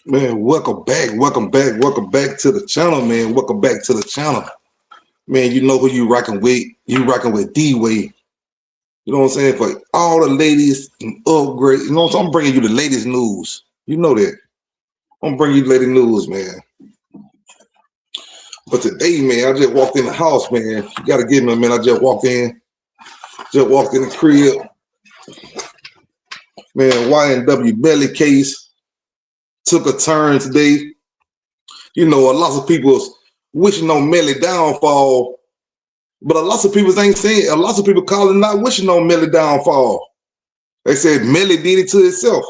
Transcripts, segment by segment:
Man, welcome back to the channel, man. Welcome back to the channel. Man, you know who you rocking with. You rocking with D-Way. You know what I'm saying? For all the ladies and upgrade. You know what I'm saying? I'm bringing you the latest news. You know that. I'm bringing you the latest news, man. But today, man, I just walked in the house, man. You gotta give me, man. I just walked in the crib. Man, YNW Melly case took a turn today. You know, a lot of people's wishing on Melly downfall, but a lot of people ain't saying. A lot of people calling not wishing on Melly downfall. They said Melly did it to itself.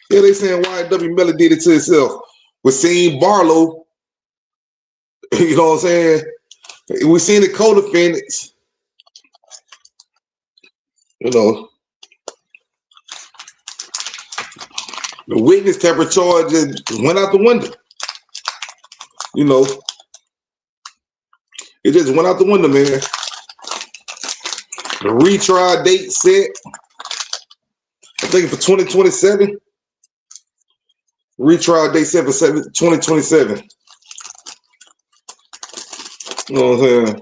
Yeah, they saying YNW Melly did it to itself. We seen Barlow. You know what I'm saying? We seen the co-defendants. You know, the witness temper charge just went out the window. You know, it just went out the window, man. The retrial date set, I think for 2027. Retrial date set for 2027. You know what I'm saying?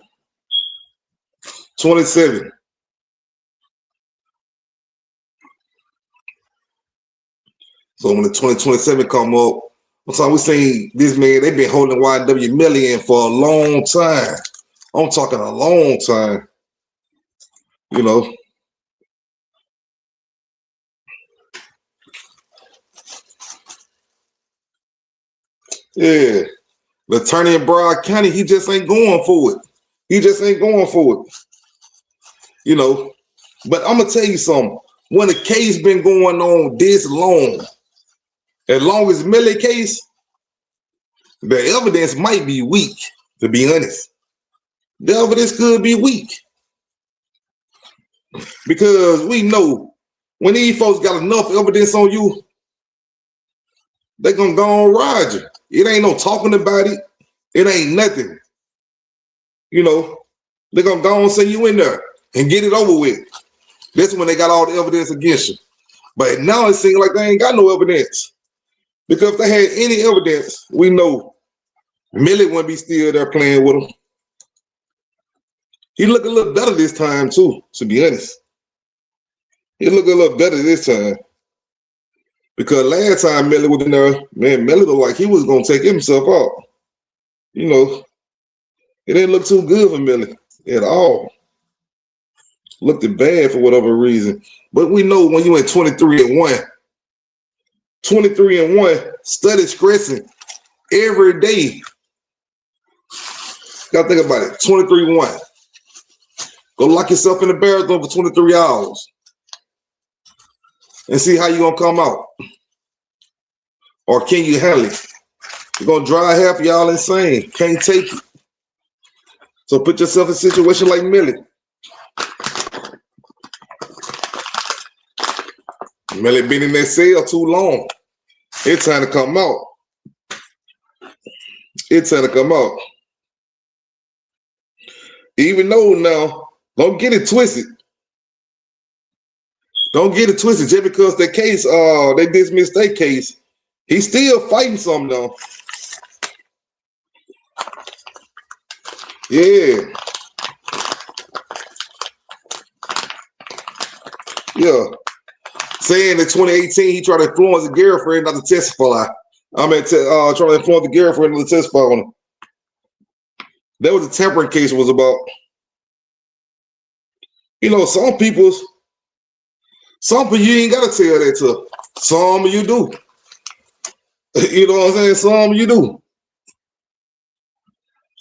27. So when the 2027 come up, so we seen this man, they've been holding YNW Melly in for a long time. I'm talking a long time. You know. Yeah. The attorney in Broward County, he just ain't going for it. He just ain't going for it. You know. But I'm gonna tell you something. When the case been going on this long, as long as Melly case, the evidence might be weak, to be honest. The evidence could be weak. Because we know when these folks got enough evidence on you, they gonna go on ride you. It ain't no talking about it. It ain't nothing. You know, they gonna go on send you in there and get it over with. That's when they got all the evidence against you. But now it seems like they ain't got no evidence. Because if they had any evidence, we know Melly wouldn't be still there playing with them. He look a little better this time too, to be honest. He look a little better this time. Because last time Melly was in there, man, Melly looked like he was gonna take himself out. You know, it didn't look too good for Melly at all. Looked bad for whatever reason. But we know when you went 23-1, 23-1, study stressing every day. Gotta think about it. 23-1. Go lock yourself in the bathroom for 23 hours and see how you gonna come out. Or can you handle it? You're gonna drive half of y'all insane. Can't take it. So put yourself in a situation like Melly. Melly been in that cell too long. It's time to come out. It's time to come out. Even though now, don't get it twisted. Don't get it twisted. Just because that case, they dismissed that case, he's still fighting something though. Yeah. Yeah. Saying in 2018 he tried to influence a girlfriend not to testify. trying to influence the girlfriend not to testify on him. That was the Tampering case was about. You know, some people you ain't gotta tell that to. Some of you do. You know what I'm saying? Some of you do.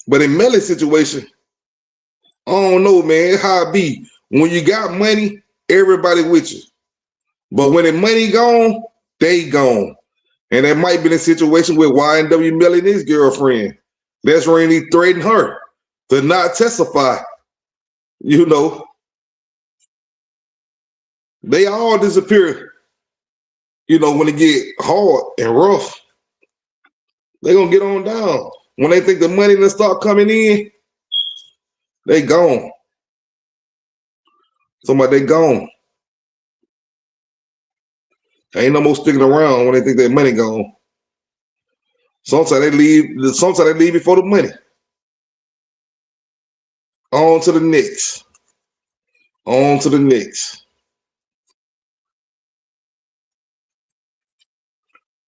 But in Melly's situation, I don't know, man, how it be. When you got money, everybody with you. But when the money gone, they gone. And that might be the situation with YNW Melly and his girlfriend. That's when he threatened her to not testify. You know. They all disappear. You know, when it get hard and rough, they gonna get on down. When they think the money gonna start coming in, they gone. Somebody they gone. Ain't no more sticking around when they think their money gone. Sometimes they leave. Sometimes they leave before the money. On to the next. On to the next.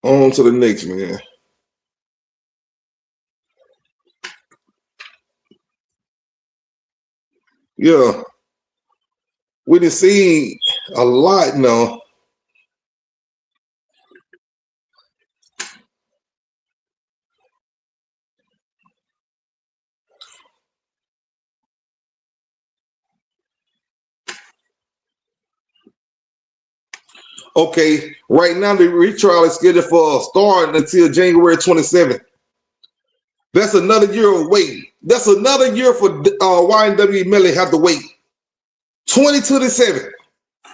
On to the next, man. Yeah. We done seen a lot now. Okay, right now the retrial is scheduled for starting until January 27th. That's another year of waiting. That's another year for YNW Melly have to wait. 2027.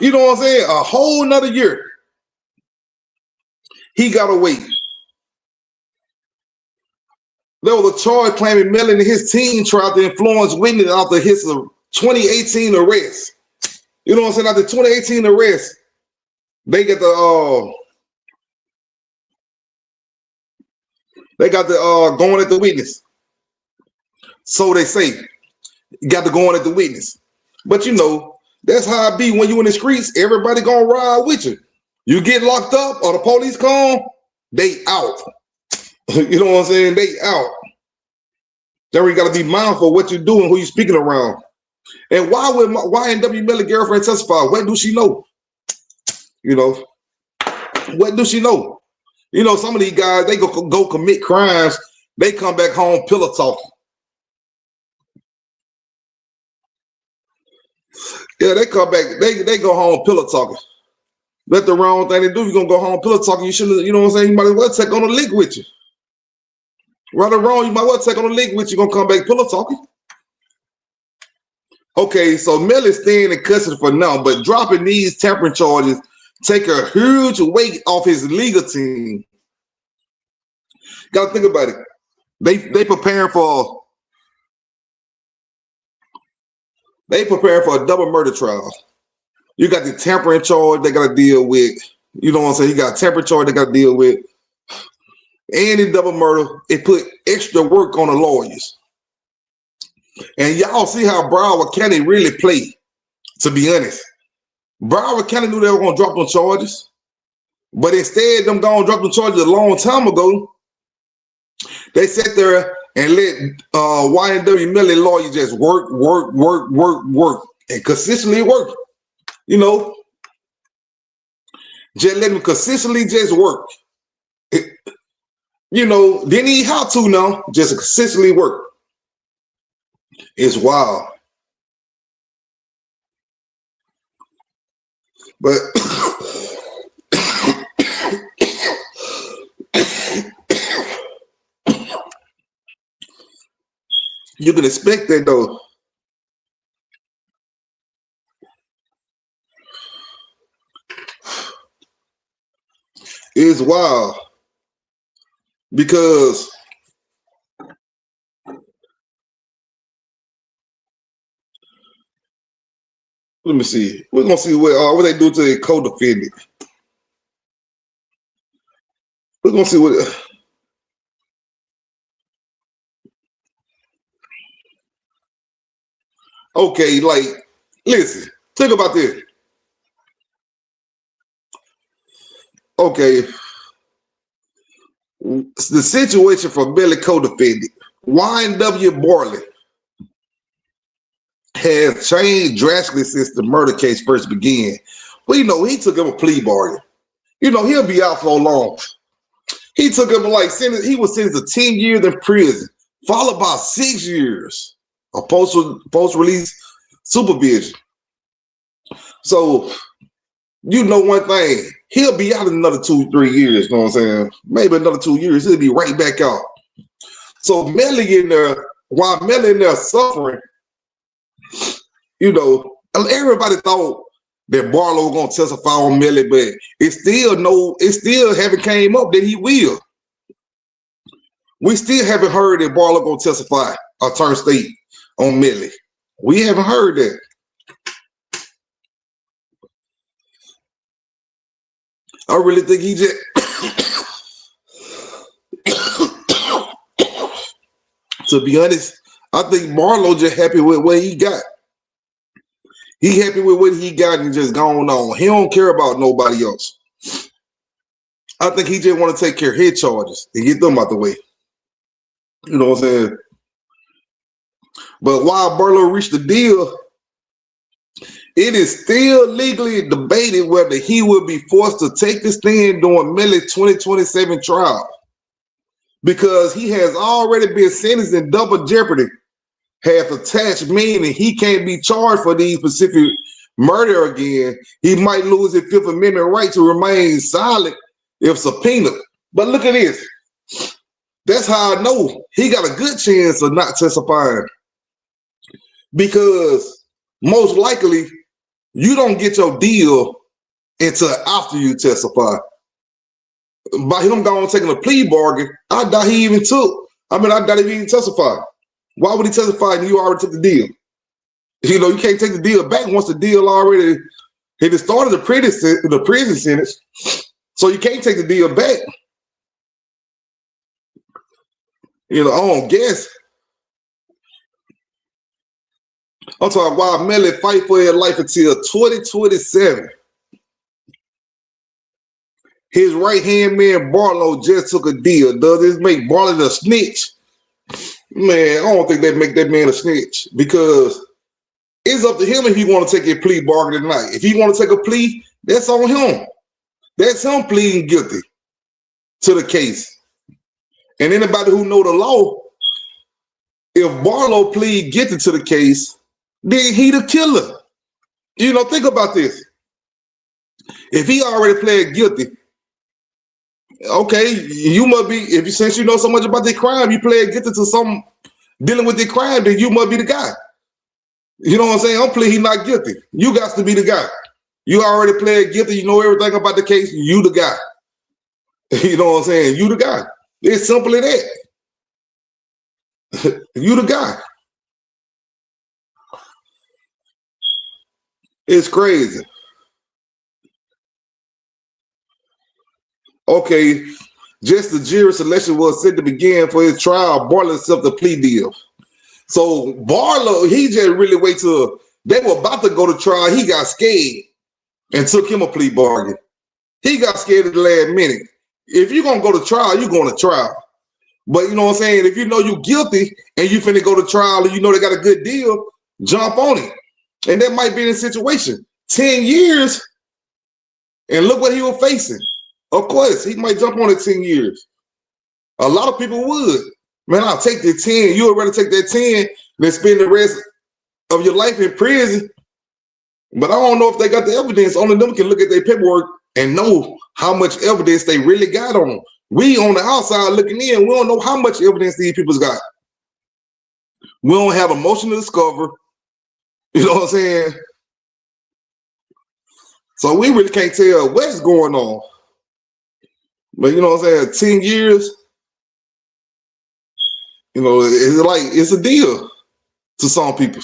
You know what I'm saying? A whole nother year. He gotta wait. There was a charge claiming Melly and his team tried to influence witnesses after his 2018 arrest. You know what I'm saying? After 2018 arrest, they get the going at the witness. So they say, got to go on at the witness. But you know, that's how it be when you in the streets. Everybody gonna ride with you. You get locked up or the police come, they out. You know what I'm saying? They out. Then you got to be mindful of what you're doing, who you're speaking around. And why would YNW Melly girlfriend testify? What do she know? You know, what do she know? You know, some of these guys, they go commit crimes. They come back home pillow talking. Yeah, they come back. They go home pillow talking. That's the wrong thing to do. You're going to go home pillow talking. You shouldn't, you know what I'm saying? You might as well take on a lick with you. Right or wrong, you might well take on a lick with you. Going to come back pillow talking. Okay, so Melly's staying in custody for now, but dropping these tampering charges take a huge weight off his legal team. Got to think about it. They preparing for a double murder trial. You got the tampering charge they got to deal with. You know what I'm saying? You got tampering charge they got to deal with. And in double murder, it put extra work on the lawyers. And y'all see how Broward County really played, to be honest. Broward County knew they were going to drop them charges. But instead, them going to drop them charges a long time ago. They sat there and let YNW Melly lawyers just work, and consistently work. You know, just let them consistently just work. You know, didn't need how to now, just consistently work. It's wild. But you can expect that though. It's wild because let me see. We're gonna see what they do to the co-defendant. We're gonna see what. Okay, like listen. Think about this. Okay, the situation for Melly co-defendant YNW Barley has changed drastically since the murder case first began. Well, you know, he took him a plea bargain. You know, he'll be out for long. He took him he was sentenced to 10 years in prison, followed by 6 years of post-release supervision. So, you know one thing, he'll be out in another 2-3 years, you know what I'm saying? Maybe another 2 years, he'll be right back out. So Melly in there, while Melly in there suffering, you know, everybody thought that Barlow was gonna testify on Melly, but it still haven't came up that he will. We still haven't heard that Barlow gonna testify or turn state on Melly. We haven't heard that. I really think he just, to be honest, I think Marlo just happy with what he got. He happy with what he got and just gone on. He don't care about nobody else. I think he just want to take care of his charges and get them out the way. You know what I'm saying? But while Burlow reached the deal, it is still legally debated whether he will be forced to take the stand during Melly's 2027 trial because he has already been sentenced in double jeopardy, has attached, meaning he can't be charged for these specific murder again. He might lose his Fifth Amendment right to remain silent if subpoenaed. But look at this. That's how I know he got a good chance of not testifying because most likely you don't get your deal until after you testify. By him going taking a plea bargain, I doubt he even took. I doubt he even testified. Why would he testify and you already took the deal? You know, you can't take the deal back once the deal already had started the prison sentence. So you can't take the deal back. You know, I don't guess. I'm talking why Melly fight for his life until 2027. His right-hand man, Barlow, just took a deal. Does this make Barlow a snitch? Man, I don't think that make that man a snitch because it's up to him if he want to take a plea bargain tonight. If he want to take a plea, that's on him. That's him pleading guilty to the case. And anybody who know the law, if Barlow plead guilty to the case, then he the killer. You know, think about this. If he already pled guilty, okay, you must be, since you know so much about the crime, you pled guilty to some dealing with the crime, then you must be the guy. You know what I'm saying? I'm pleading he's not guilty. You got to be the guy. You already pled guilty. You know everything about the case. You the guy. You know what I'm saying? You the guy. It's simple as that. You the guy. It's crazy. Okay, just the jury selection was set to begin for his trial. Barlow accepted the plea deal. So Barlow, he just really wait till they were about to go to trial. He got scared and took him a plea bargain. He got scared at the last minute. If you're going to go to trial, you're going to trial. But you know what I'm saying? If you know you're guilty and you finna go to trial and you know they got a good deal, jump on it. And that might be the situation. 10 years, and look what he was facing. Of course, he might jump on it 10 years. A lot of people would. Man, I'll take the 10. You would rather take that 10 than spend the rest of your life in prison. But I don't know if they got the evidence. Only them can look at their paperwork and know how much evidence they really got on them. We on the outside looking in, we don't know how much evidence these people's got. We don't have a motion to discover. You know what I'm saying? So we really can't tell what's going on. But you know what I'm saying? 10 years, you know, it's a deal to some people.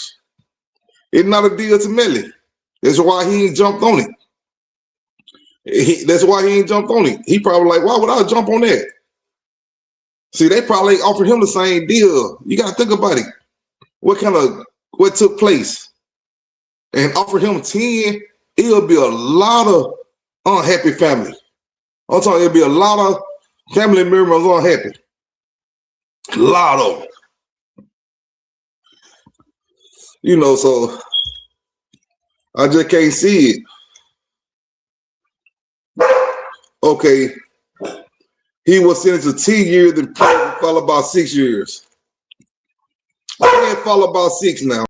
It's not a deal to Melly. That's why he ain't jumped on it. That's why he ain't jumped on it. He probably like, why would I jump on that? See, they probably offered him the same deal. You got to think about it. What took place? And offer him 10, it'll be a lot of unhappy family. I'm talking, it'll be a lot of family members unhappy. A lot of them. You know, so I just can't see it. Okay, he was sentenced to 10 years in prison, followed by 6 years. I can't follow about 6 now.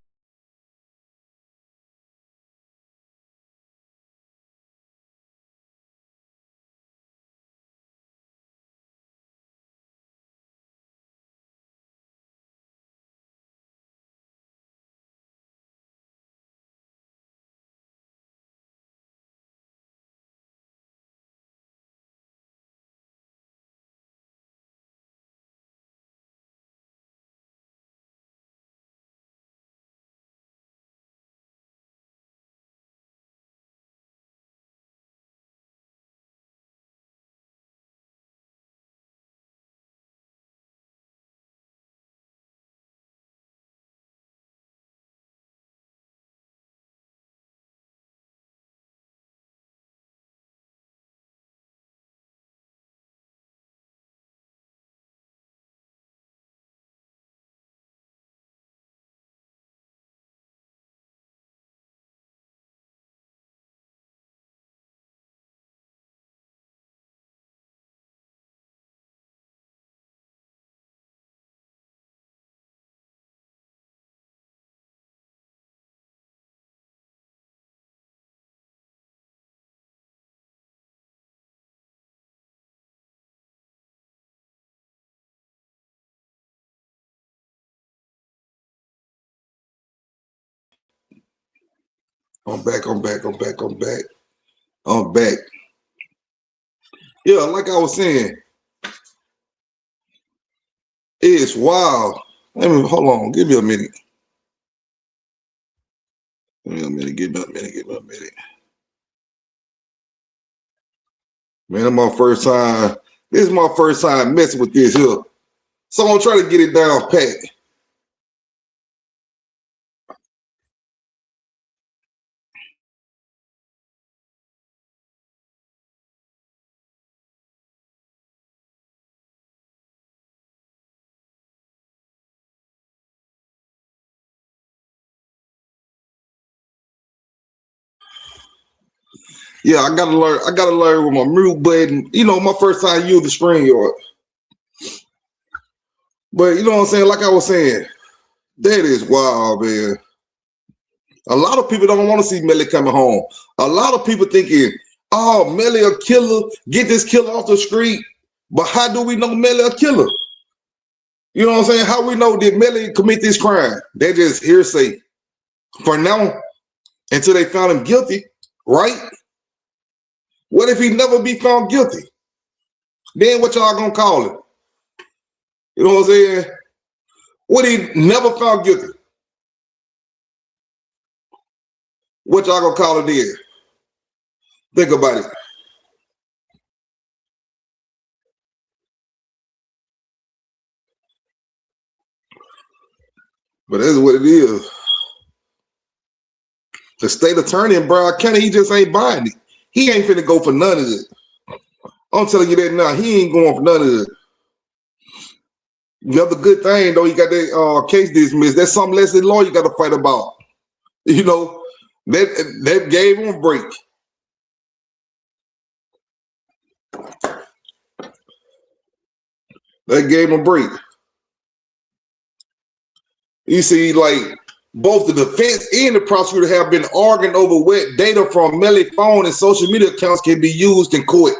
I'm back. I'm back. I'm back. I'm back. I'm back. Yeah, like I was saying, it's wild. Let me hold on. Give me a minute. Give me a minute. Give me a minute. Give me a minute. Man, that's my first time. This is my first time messing with this here. So I'm trying to get it down pat. Yeah, I gotta learn. I gotta learn with my mute button. You know, my first time use the screen yard. But you know what I'm saying? Like I was saying, that is wild, man. A lot of people don't want to see Melly coming home. A lot of people thinking, oh, Melly a killer, get this killer off the street. But how do we know Melly a killer? You know what I'm saying? How we know did Melly commit this crime? They just hearsay for now until they found him guilty, right? What if he never be found guilty? Then what y'all gonna call it? You know what I'm saying? What he never found guilty? What y'all gonna call it then? Think about it. But that's what it is. The state attorney in Broward County, he just ain't buying it. He ain't finna go for none of it. I'm telling you that now. He ain't going for none of it. The other good thing, though, he got that case dismissed. That's something less than law you got to fight about. You know, that gave him a break. That gave him a break. You see, like, both the defense and the prosecutor have been arguing over what data from Melly phone and social media accounts can be used in court.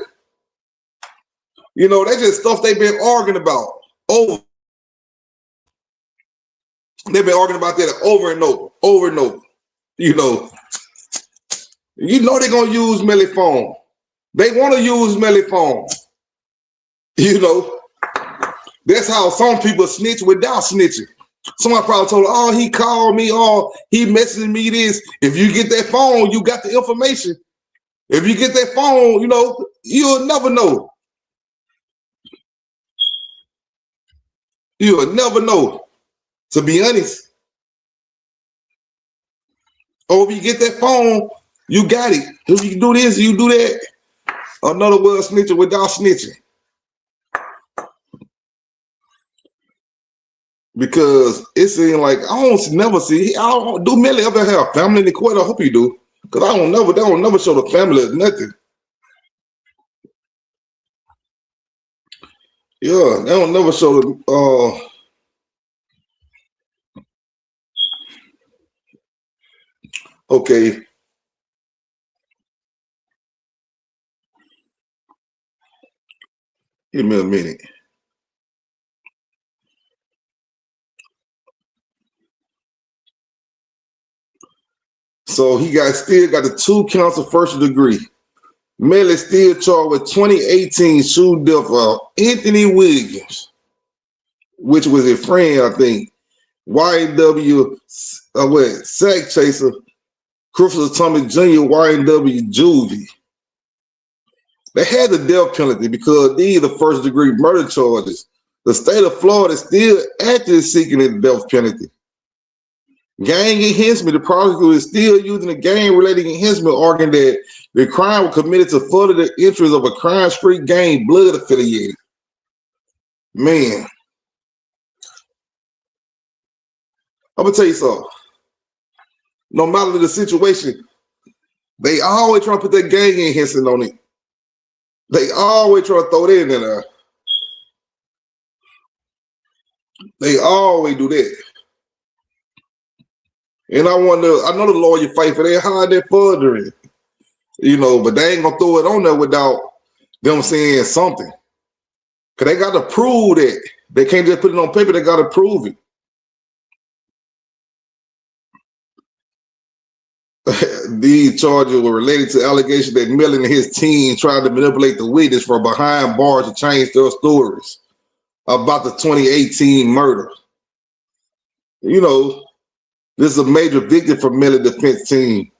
You know, that's just stuff they've been arguing about over. They've been arguing about that over and over. You know they're gonna use Melly phone. They want to use Melly phone. You know, that's how some people snitch without snitching. Somebody probably told her, oh, he called me, oh, he messaged me this. If you get that phone, you got the information. If you get that phone, you know, you'll never know. You'll never know, to be honest. Or if you get that phone, you got it. If you do this, you do that. Another word, snitching without snitching. Because it seems like I don't never see. I don't do Melly ever have family in the court. I hope you do, because they don't never show the family or nothing. Yeah, they don't never show the. Okay, give me a minute. So he still got the 2 counts of first degree. Melly still charged with 2018 shooting death of Anthony Williams, which was a friend, I think. YNW Sakchaser, Christopher Thomas Jr., YNW Juvy. They had the death penalty because these are the first degree murder charges. The state of Florida is still actively seeking the death penalty. Gang enhancement, the prosecutor is still using the gang-related enhancement, arguing that the crime was committed to further the interests of a crime-spree gang blood affiliated. Man, I'm gonna tell you something. No matter the situation, they always try to put that gang enhancement on it. They always try to throw that in there. They always do that. And I know the lawyer fight for that, hide that further in. You know, but they ain't gonna throw it on there without them saying something. Cause they got to prove that. They can't just put it on paper, they gotta prove it. These charges were related to allegations that Melly and his team tried to manipulate the witness from behind bars to change their stories about the 2018 murder. You know, this is a major victory for Melly defense team.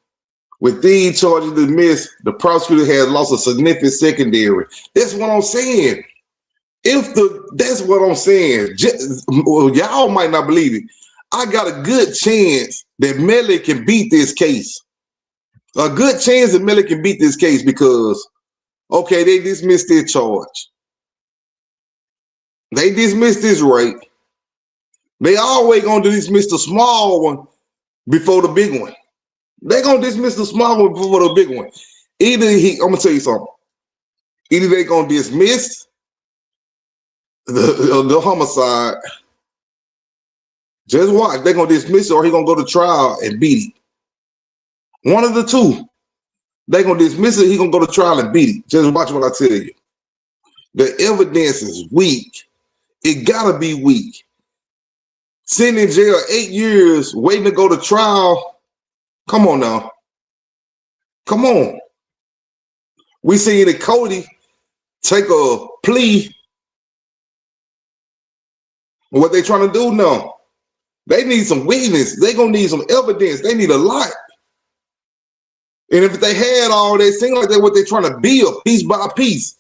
With these charges dismissed, the prosecutor has lost a significant secondary. That's what I'm saying. That's what I'm saying. Well, y'all might not believe it. I got a good chance that Melly can beat this case. A good chance that Melly can beat this case because, okay, they dismissed their charge. They dismissed this rape. They always gonna dismiss the small one before the big one. They gonna dismiss the small one before the big one. I'm gonna tell you something. Either they gonna dismiss the homicide. Just watch. They're gonna dismiss it, or he gonna go to trial and beat it. One of the two. They gonna dismiss it. He gonna go to trial and beat it. Just watch what I tell you. The evidence is weak. It gotta be weak. Sitting in jail 8 years, waiting to go to trial. Come on now. Come on. We seen that Cody take a plea. What they trying to do now? They need some witness. They gonna need some evidence. They need a lot. And if they had all that, seems like that's what they're trying to build piece by piece.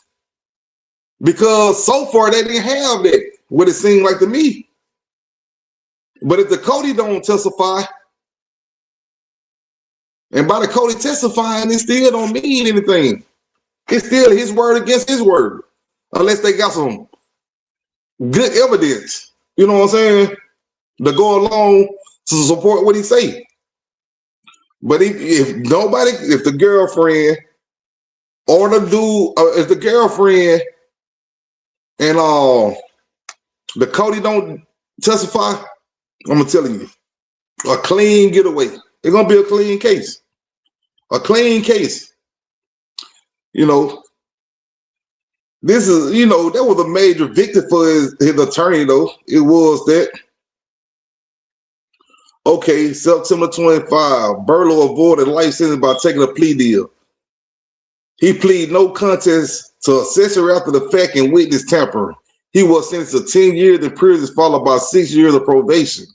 Because so far they didn't have that. What it seemed like to me. But if the Cody don't testify, and by the Cody testifying, it still don't mean anything. It's still his word against his word. Unless they got some good evidence. You know what I'm saying? To go along to support what he say. But if the girlfriend or the dude, if the girlfriend and the Cody don't testify, I'm telling you, a clean getaway. It's gonna be a clean case. A clean case. You know, this is, you know, that was a major victory for his attorney, though. It was that. Okay, September 25, Burlow avoided life sentence by taking a plea deal. He pleaded no contest to accessory after the fact and witness tampering. He was sentenced to 10 years in prison, followed by 6 years of probation.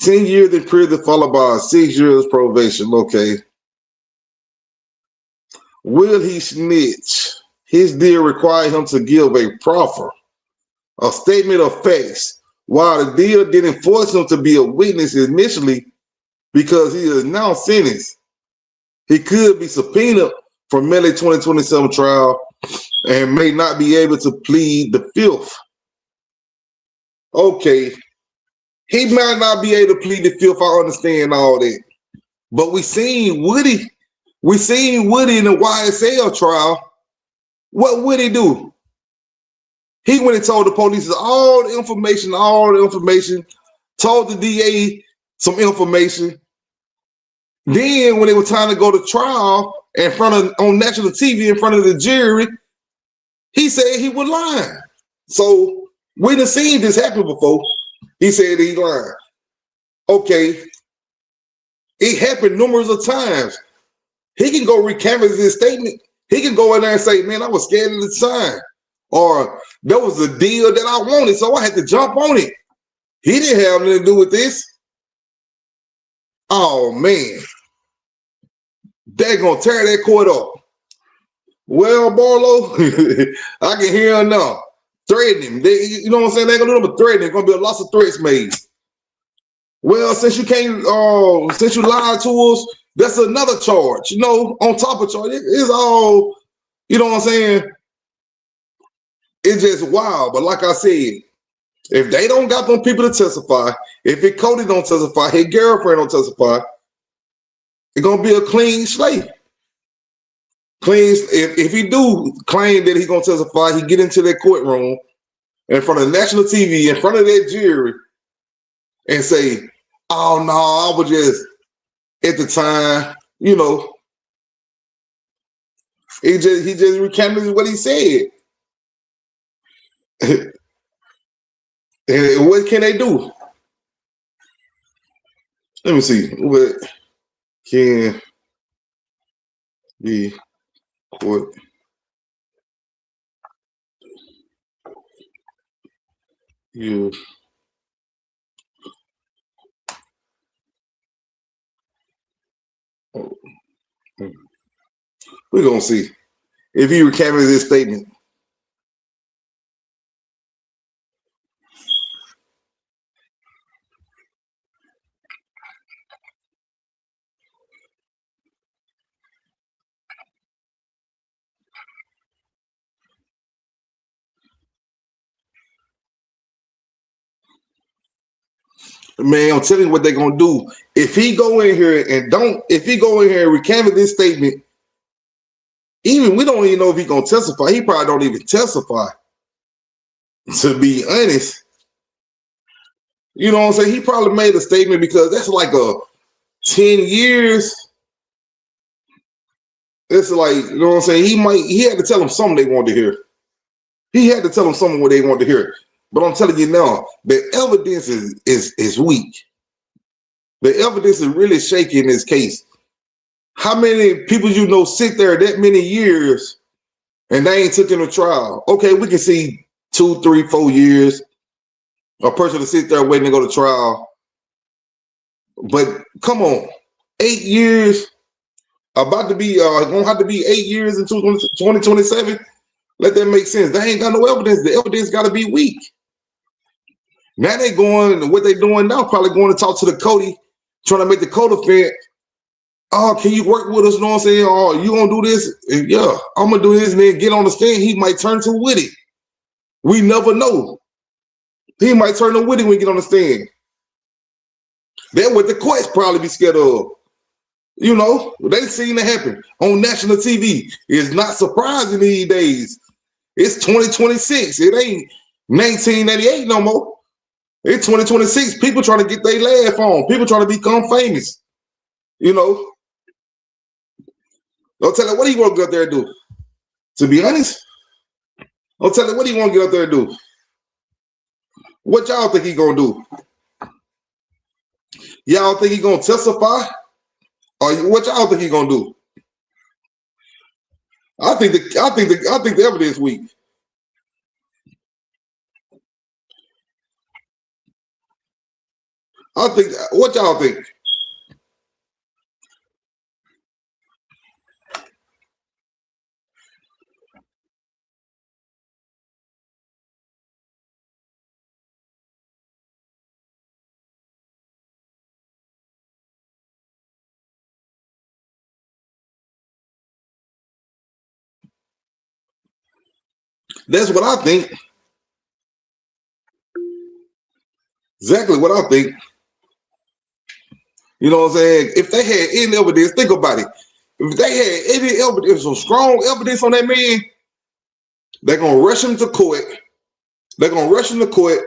10 years in prison, followed by 6 years of probation. Okay. Will he snitch? His deal required him to give a proffer, a statement of facts. While the deal didn't force him to be a witness initially because he is now sentenced, he could be subpoenaed for Melly 2027 trial and may not be able to plead the fifth. Okay, he might not be able to plead the fifth. I understand all that. But we seen Woody in the YSL trial. What would he do? He went and told the police all the information, told the DA some information. Then when it was time to go to trial on national TV in front of the jury, he said he was lying. So we done seen this happen before. He said he lied. Okay. It happened numerous of times. He can go recanvass his statement. He can go in there and say, man, I was scared of the sign. Or there was a deal that I wanted, so I had to jump on it. He didn't have anything to do with this. Oh, man. They're going to tear that court up. Well, Barlow, I can hear him now. Threatening him. You know what I'm saying? They're going to do them threatening. There's going to be lots of threats made. Well, since you lied to us, that's another charge. You know, on top of charge. It's all, you know what I'm saying? It's just wild. But like I said, if they don't got them people to testify, if Cody don't testify, his girlfriend don't testify, it's gonna be a clean slate. If he do claim that he's gonna testify, he get into that courtroom in front of national TV, in front of that jury, and say, "Oh no, I was just at the time, you know." He just recanted what he said. And what can they do? Let me see. can be court used. We're gonna see if he recanted his statement. Man, I'm telling you what they're gonna do. If he go in here and recant this statement, even we don't even know if he's gonna testify. He probably don't even testify. To be honest, you know what I'm saying? He probably made a statement because that's like a 10 years. It's like, you know what I'm saying? He had to tell them something they wanted to hear. He had to tell them something what they wanted to hear. But I'm telling you now, the evidence is weak. The evidence is really shaky in this case. How many people you know sit there that many years and they ain't took in a trial? Okay, we can see 2, 3, 4 years. A person to sit there waiting to go to trial. But come on, 8 years, about to be gonna have to be 8 years in 2027. Let that make sense. They ain't got no evidence. The evidence got to be weak. Now they going, what they doing now, probably going to talk to the Cody, trying to make the co-defendant. Oh, can you work with us? You know what I'm saying? Oh, you gonna do this? And yeah, I'm gonna do this, and then get on the stand. He might turn to witty. We never know. He might turn to witty when we get on the stand. That's what the courts probably be scared of. You know, they seen it happen on national TV. It's not surprising these days. It's 2026. It ain't 1988 no more. It's 2026. People trying to get their laugh on. People trying to become famous. You know. Don't tell her what he want to get up there and do. To be honest, don't tell her what he want to get up there and do. What y'all think he gonna do? Y'all think he gonna testify? Or what y'all think he gonna do? I think the evidence weak. What y'all think? That's what I think. Exactly what I think. You know what I'm saying? If they had any evidence, think about it. If they had any evidence, some strong evidence on that man, they're gonna rush him to court. They're gonna rush him to court.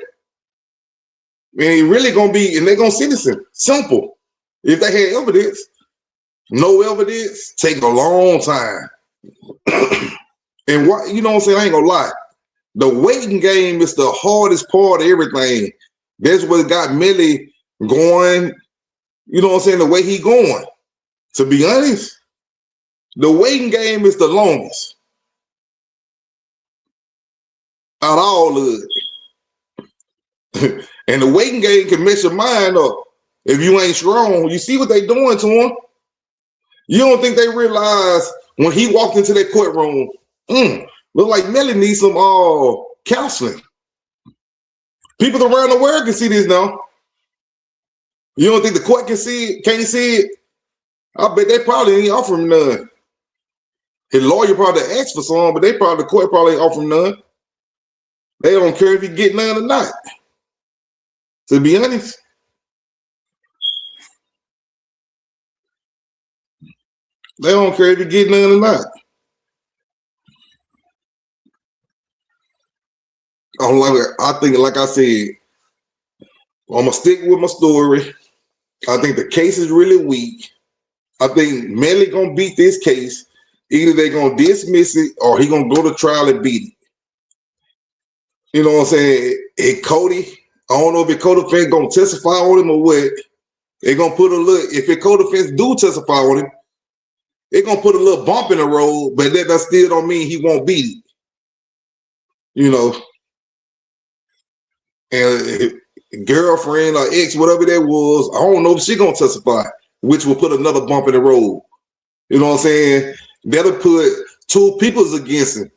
And he really gonna be, and they're gonna sentence him. Simple. If they had evidence, no evidence, take a long time. And what, you know what I'm saying? I ain't gonna lie. The waiting game is the hardest part of everything. That's what got Melly going. You know what I'm saying? The way he going. To be honest, the waiting game is the longest out of all of it. And the waiting game can mess your mind up if you ain't strong. You see what they doing to him? You don't think they realize when he walked into that courtroom, look like Melly needs some counseling. People around the world can see this now. You don't think the court can see it, can't see it? I bet they probably ain't offering none. His lawyer probably asked for some, but the court probably ain't offering none. They don't care if he get none or not. To be honest. They don't care if he get none or not. I think, like I said, I'm going to stick with my story. I think the case is really weak. I think Melly going to beat this case. Either they're going to dismiss it or he going to go to trial and beat it. You know what I'm saying? And Cody, I don't know if the co-defendant going to testify on him or what. They're gonna put a little, if a co-defense do testify on him, they're gonna put a little bump in the road, but that still don't mean he won't beat it. You know, and girlfriend or ex, whatever that was, I don't know if she gonna testify, which will put another bump in the road. You know what I'm saying? That'll put two peoples against him.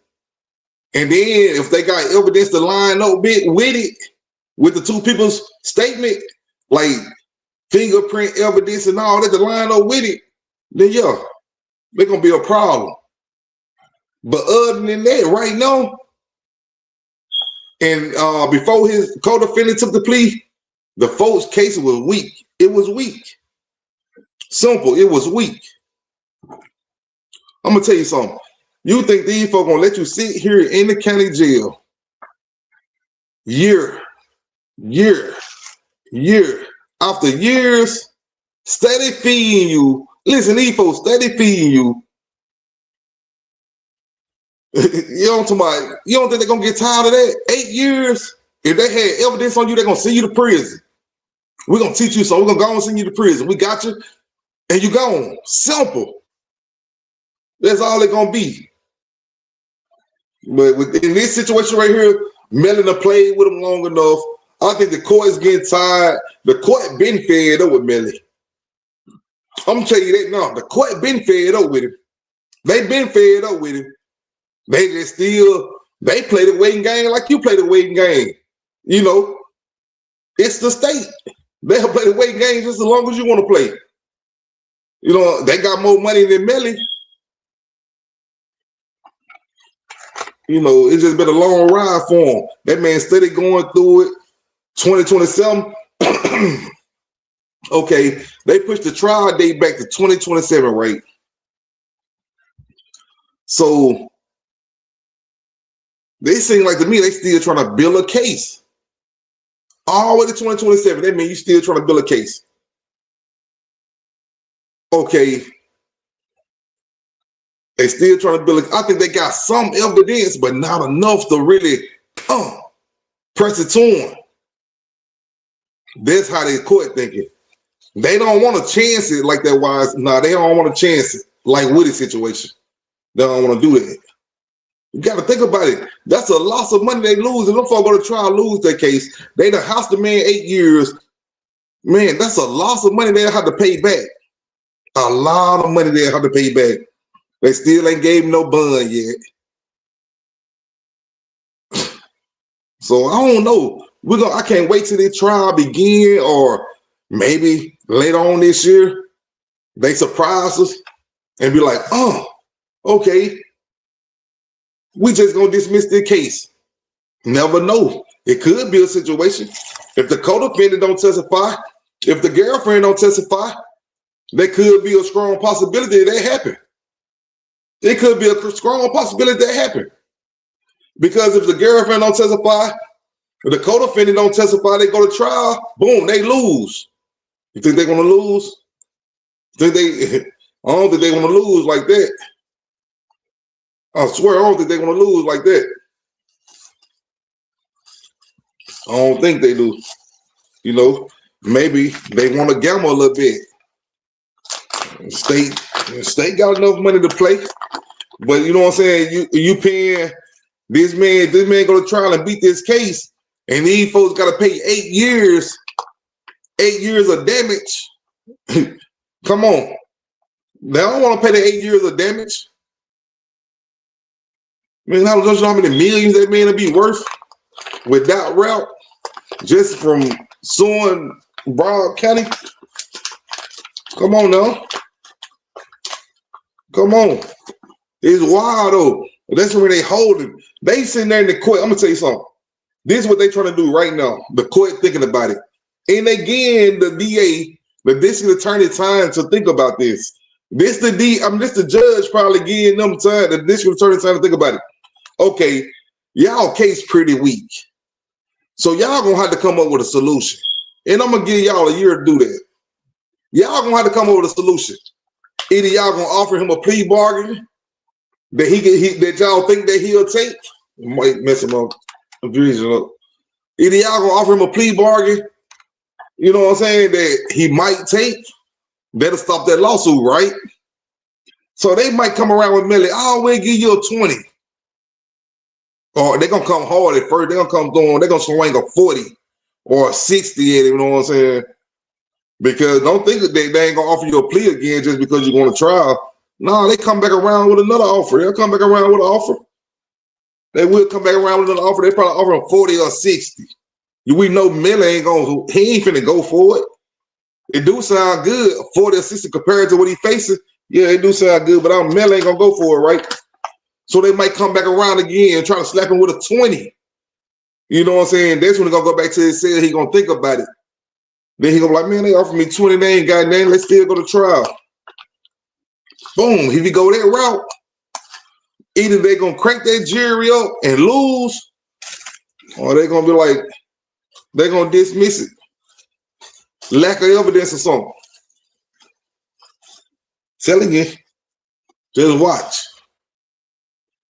And then if they got evidence to line up with it, with the two people's statement, like fingerprint evidence and all that to line up with it, then yeah, they're gonna be a problem. But other than that, right now, and before his co-defendant took the plea, the folks' case was weak. It was weak. Simple, it was weak. I'm gonna tell you something. You think these folks gonna let you sit here in the county jail year after years, steady feeding you. Listen, these folks steady feeding you. You don't think they're gonna get tired of that? 8 years? If they had evidence on you, they're gonna send you to prison. We're gonna teach you so we're gonna go and send you to prison. We got you, and you gone. Simple. That's all it's gonna be. But in this situation right here, Melly done played with him long enough. I think the court is getting tired. The court been fed up with Melly. I'm gonna tell you that now. The court been fed up with him. They been fed up with him. They just still, they play the waiting game like you play the waiting game. You know, it's the state. They'll play the waiting game just as long as you want to play. You know, they got more money than Melly. You know, it's just been a long ride for him. That man steady going through it. 2027. Okay, they pushed the trial date back to 2027, right? So they seem like to me they still trying to build a case. All the way to 2027. That means you still trying to build a case. Okay. They still trying to build I think they got some evidence, but not enough to really press it to them. That's how they court thinking. They don't want to chance it like that wise. Nah, they don't want to chance it like Woody's situation. They don't want to do that. You got to think about it. That's a loss of money they lose. And them folks go to try and lose their case. They done housed the man 8 years. Man, that's a loss of money they'll have to pay back. A lot of money they'll have to pay back. They still ain't gave him no bond yet. So I don't know. I can't wait till the trial begin, or maybe later on this year, they surprise us and be like, oh, okay, we just gonna dismiss the case. Never know. It could be a situation. If the co-defendant don't testify, if the girlfriend don't testify, there could be a strong possibility that happen. It could be a strong possibility that happen. Because if the girlfriend don't testify, if the co-defendant don't testify, they go to trial, boom, they lose. You think they're gonna lose? I don't think they're gonna lose like that. I swear, I don't think they're gonna lose like that. I don't think they do. You know, maybe they want to gamble a little bit. State got enough money to play, but you know what I'm saying? You paying this man go to trial and beat this case, and these folks got to pay 8 years. 8 years of damage. Come on. They don't want to pay the 8 years of damage. I mean, don't you know how many millions that man will be worth with that route just from suing Broward County? Come on now. Come on. It's wild though. That's where they hold it. They sitting there in the court. I'm gonna tell you something. This is what they trying to do right now. The court thinking about it. And again, the DA, the district attorney, time to think about this. This the judge probably giving them time, the district attorney time to think about it. Okay, y'all case pretty weak. So y'all gonna have to come up with a solution. And I'm gonna give y'all a year to do that. Y'all gonna have to come up with a solution. Either y'all gonna offer him a plea bargain that that y'all think that he'll take. It might mess him up. Either y'all gonna offer him a plea bargain you know what I'm saying, that he might take, that'll stop that lawsuit, right? So they might come around with Melly, oh, we'll give you a 20. Or they're going to come hard at first. They're going to come throwing, they're going to swing a 40 or a 60 at him, you know what I'm saying? Because don't think that they ain't going to offer you a plea again just because you're going to trial. No, they come back around with another offer. They'll come back around with an offer. They will come back around with another offer. They probably offer him 40 or 60. We know Melly he ain't finna go for it. It do sound good, 40 or 60 compared to what he facing. Yeah, it do sound good, but Melly ain't gonna go for it, right? So they might come back around again and try to slap him with a 20. You know what I'm saying? That's when he gonna go back to his cell. He gonna think about it. Then he gonna be like, man, they offered me 20, they ain't got nothing. Let's still go to trial. Boom. If he go that route, either they gonna crank that jury up and lose, or they gonna be like, they're gonna dismiss it. Lack of evidence or something. Telling you, just watch.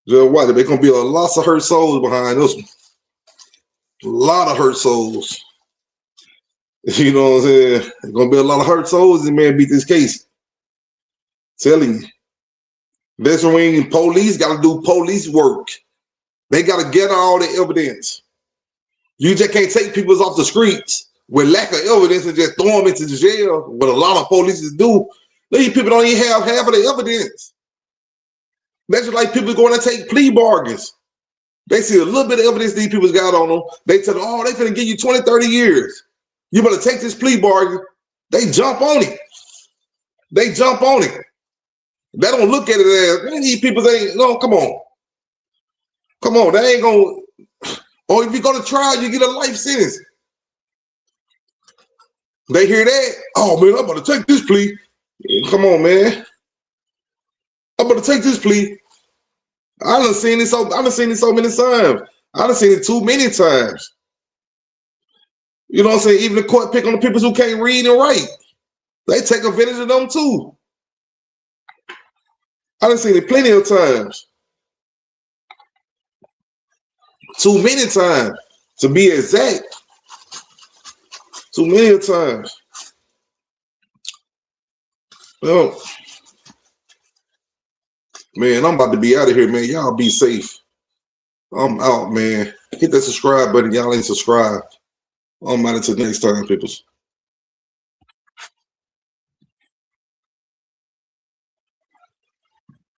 Just watch. There's gonna be a lot of hurt souls behind this one. A lot of hurt souls. You know what I'm saying? There's gonna be a lot of hurt souls and man beat this case. Telling you. That's when police gotta do police work. They gotta get all the evidence. You just can't take people off the streets with lack of evidence and just throw them into the jail. What a lot of police do. These people don't even have half of the evidence. That's just like people going to take plea bargains. They see a little bit of evidence these people got on them. They tell them, oh, they finna give you 20, 30 years. You better take this plea bargain. They jump on it. They jump on it. They don't look at it as, man, these people ain't, no, come on. Come on, they ain't gonna, or if you go to trial, you get a life sentence. They hear that, oh man, I'm about to take this plea. Come on, man. I'm about to take this plea. I done seen it so many times. I done seen it too many times. You know what I'm saying? Even the court pick on the people who can't read and write. They take advantage of them too. I done seen it plenty of times. Too many times, to be exact. Too many times. Well, man, I'm about to be out of here, man. Y'all be safe. I'm out, man. Hit that subscribe button. Y'all ain't subscribed. I'm out until next time, peoples.